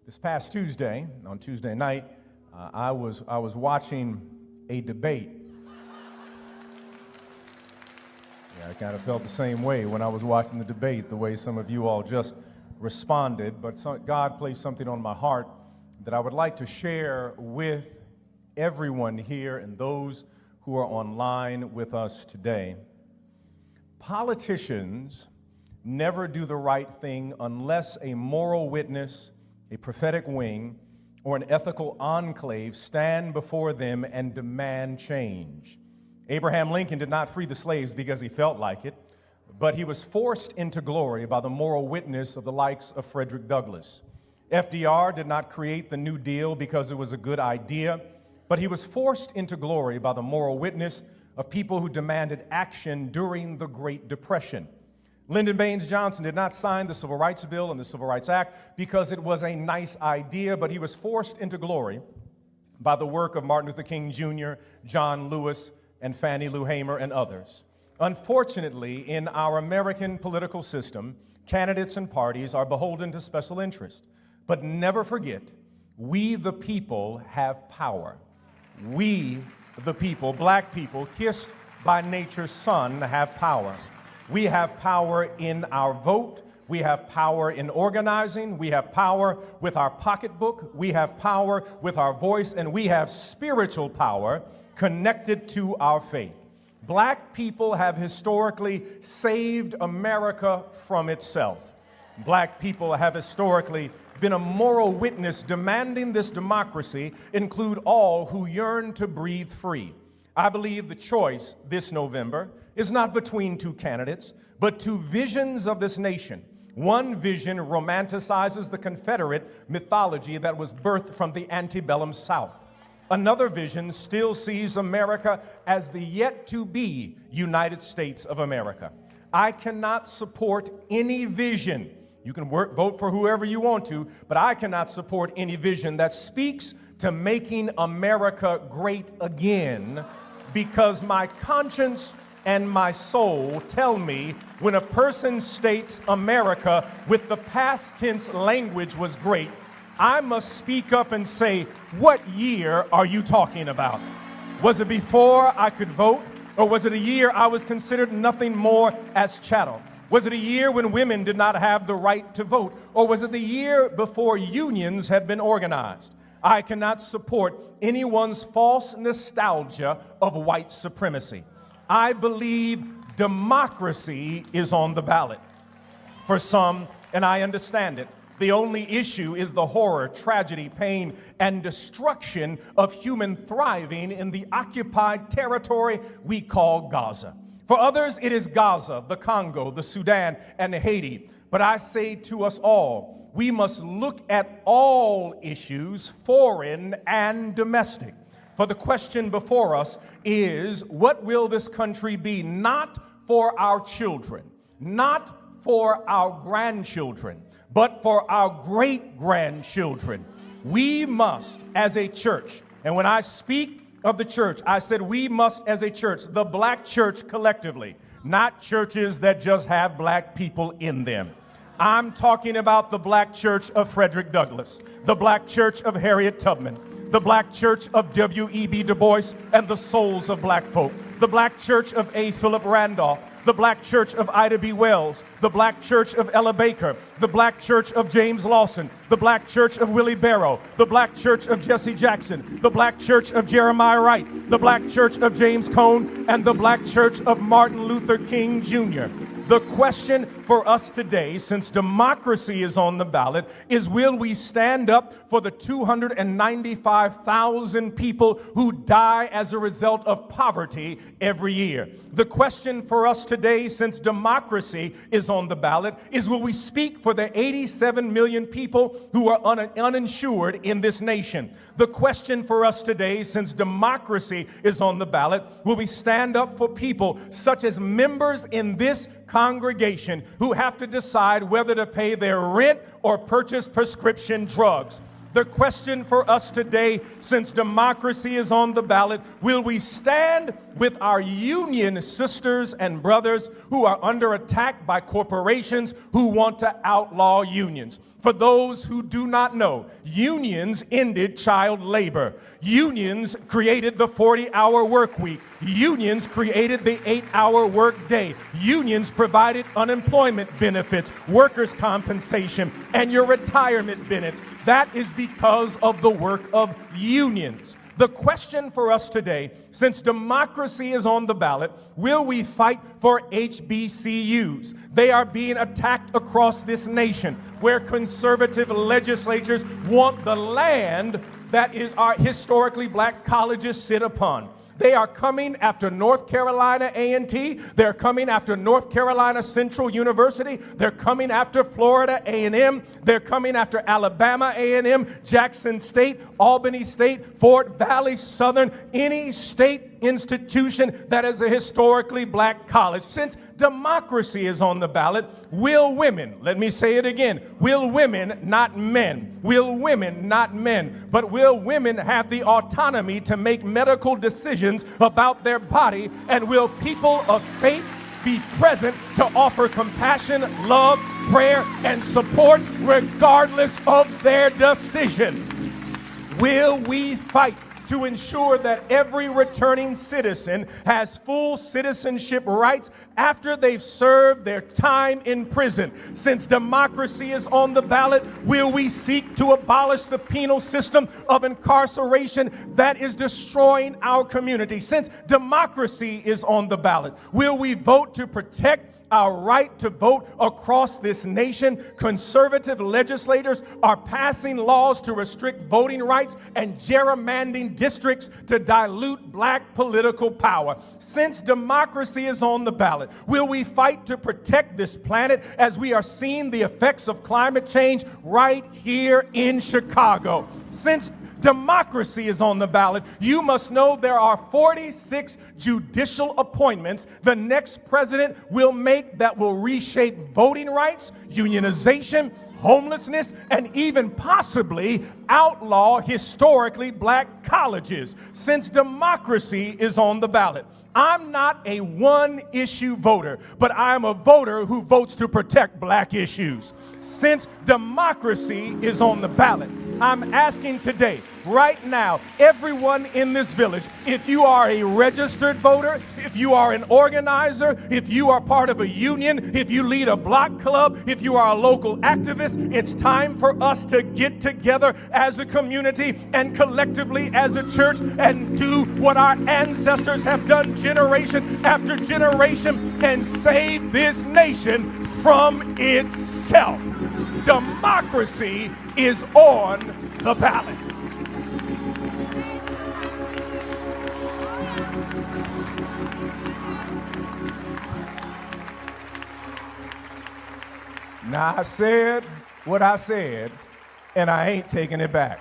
This past Tuesday, on Tuesday night, I was watching a debate. Yeah, I kind of felt the same way when I was watching the debate, the way some of you all just responded. But God placed something on my heart that I would like to share with everyone here and those who are online with us today. Politicians never do the right thing unless a moral witness, a prophetic wing, or an ethical enclave stand before them and demand change. Abraham Lincoln did not free the slaves because he felt like it, but he was forced into glory by the moral witness of the likes of Frederick Douglass. FDR did not create the New Deal because it was a good idea, but he was forced into glory by the moral witness of people who demanded action during the Great Depression. Lyndon Baines Johnson did not sign the Civil Rights Bill and the Civil Rights Act because it was a nice idea, but he was forced into glory by the work of Martin Luther King Jr., John Lewis, and Fannie Lou Hamer, and others. Unfortunately, in our American political system, candidates and parties are beholden to special interest. But never forget, we the people have power. We the people, black people, kissed by nature's son, have power. We have power in our vote. We have power in organizing. We have power with our pocketbook. We have power with our voice. And we have spiritual power connected to our faith. Black people have historically saved America from itself. Black people have historically been a moral witness demanding this democracy include all who yearn to breathe free. I believe the choice this November is not between two candidates, but two visions of this nation. One vision romanticizes the Confederate mythology that was birthed from the antebellum South. Another vision still sees America as the yet-to-be United States of America. I cannot support any vision. You can vote for whoever you want to, but I cannot support any vision that speaks to making America great again, because my conscience and my soul tell me when a person states America with the past tense language was great, I must speak up and say, what year are you talking about? Was it before I could vote, or was it a year I was considered nothing more as chattel? Was it a year when women did not have the right to vote, or was it the year before unions had been organized? I cannot support anyone's false nostalgia of white supremacy. I believe democracy is on the ballot. For some, and I understand it, the only issue is the horror, tragedy, pain, and destruction of human thriving in the occupied territory we call Gaza. For others, it is Gaza, the Congo, the Sudan, and Haiti. But I say to us all, we must look at all issues, foreign and domestic. For the question before us is, what will this country be? Not for our children, not for our grandchildren, but for our great-grandchildren. We must, as a church, and when I speak of the church, I said we must, as a church, the black church collectively, not churches that just have black people in them. I'm talking about the black church of Frederick Douglass, the black church of Harriet Tubman, the black church of W.E.B. Du Bois and the souls of black folk, the black church of A. Philip Randolph, the black church of Ida B. Wells, the black church of Ella Baker, the black church of James Lawson, the black church of Willie Barrow, the black church of Jesse Jackson, the black church of Jeremiah Wright, the black church of James Cone, and the black church of Martin Luther King Jr. The question for us today, since democracy is on the ballot, is will we stand up for the 295,000 people who die as a result of poverty every year? The question for us today, since democracy is on the ballot, is will we speak for the 87 million people who are uninsured in this nation? The question for us today, since democracy is on the ballot, will we stand up for people such as members in this congregation who have to decide whether to pay their rent or purchase prescription drugs? The question for us today, since democracy is on the ballot, will we stand with our union sisters and brothers who are under attack by corporations who want to outlaw unions. For those who do not know, unions ended child labor. Unions created the 40-hour work week. Unions created the 8-hour work day. Unions provided unemployment benefits, workers' compensation, and your retirement benefits. That is because of the work of unions. The question for us today, since democracy is on the ballot, will we fight for HBCUs? They are being attacked across this nation, where conservative legislatures want the land that is our historically black colleges sit upon. They are coming after North Carolina A&T. They're coming after North Carolina Central University. They're coming after Florida A&M. They're coming after Alabama A&M, Jackson State, Albany State, Fort Valley Southern, any state institution that is a historically black college. Since democracy is on the ballot, will women, let me say it again, will women, not men, will women, not men, but will women have the autonomy to make medical decisions about their body, and will people of faith be present to offer compassion, love, prayer, and support regardless of their decision? Will we fight to ensure that every returning citizen has full citizenship rights after they've served their time in prison? Since democracy is on the ballot, will we seek to abolish the penal system of incarceration that is destroying our community? Since democracy is on the ballot, will we vote to protect our right to vote across this nation? Conservative legislators are passing laws to restrict voting rights and gerrymandering districts to dilute black political power. Since democracy is on the ballot, will we fight to protect this planet as we are seeing the effects of climate change right here in Chicago? Since democracy is on the ballot, you must know there are 46 judicial appointments the next president will make that will reshape voting rights, unionization, homelessness, and even possibly outlaw historically black colleges. Since democracy is on the ballot, I'm not a one-issue voter, but I'm a voter who votes to protect black issues. Since democracy is on the ballot, I'm asking today, right now, everyone in this village, if you are a registered voter, if you are an organizer, if you are part of a union, if you lead a block club, if you are a local activist, it's time for us to get together as a community and collectively as a church and do what our ancestors have done generation after generation and save this nation from itself. Democracy is on the ballot. Now, I said what I said, and I ain't taking it back.